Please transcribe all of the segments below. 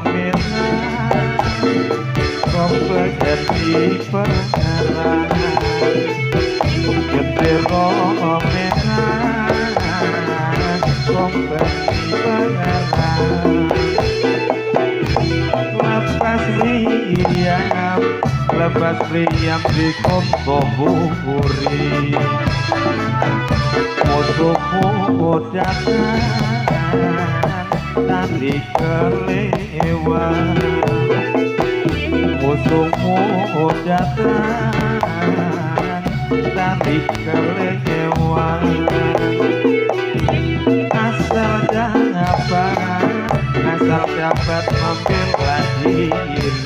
merah kompetisi perkara gendera merah kompetisi perkara lepas riam di konto buri musuhmu datang tadi kelewat musuhmu datang tadi kelewat asal dapat membela diri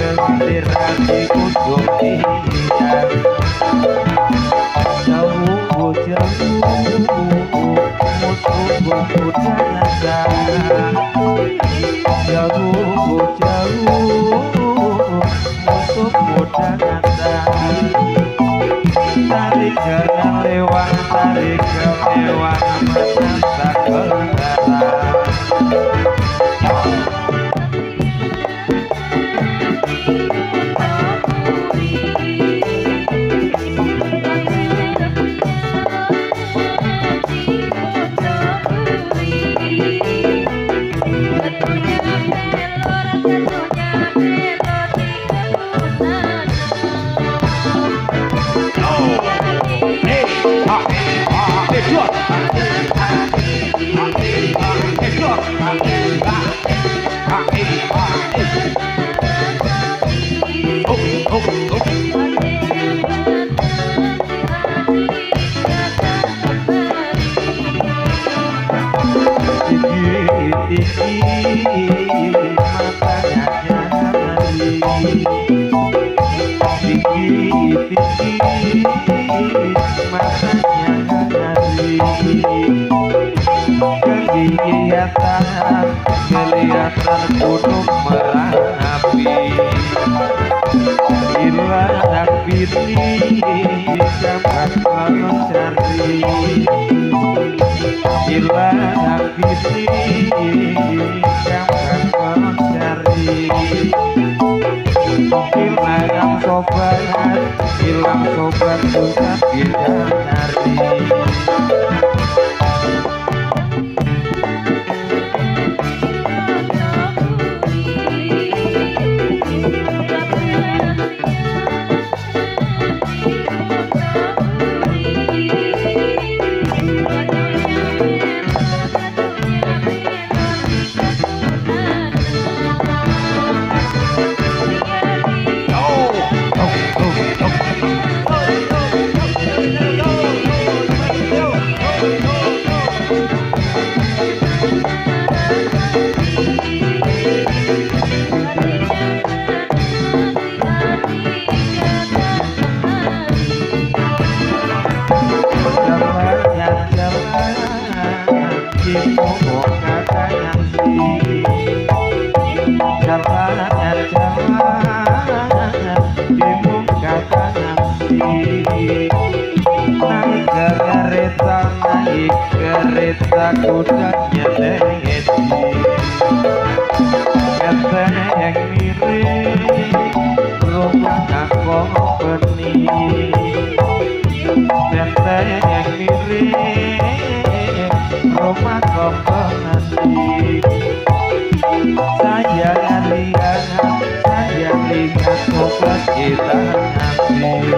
bendera di ujung dia jauh musuh datang jauh musuh datang tarik kelewat masa kelenggaran kelihatan gunung Merapi hilang piti dapat mencari hilang piti dapat mencari hilang sobat susah tidak nyari kereta kuda nyelengit kata yang mirip rumah aku peni kata yang mirip rumah kompenasi sayang lihat sobat kita nanti.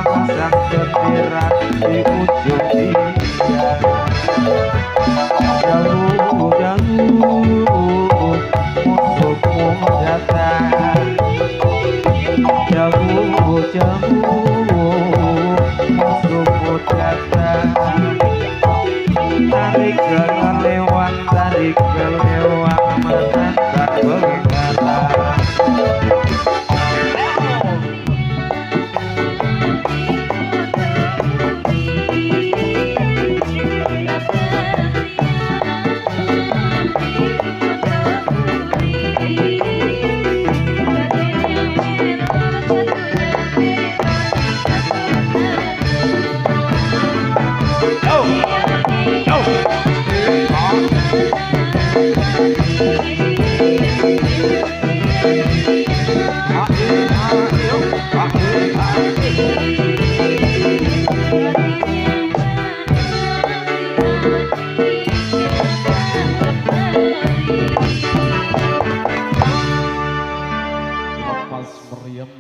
Pasang bendera di ujung dia. Jauh musuhmu datang. Jauh musuhmu datang. Tarik kelewat menantang begadang.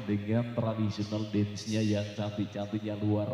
Dengan tradisional dance-nya yang cantik-cantiknya luar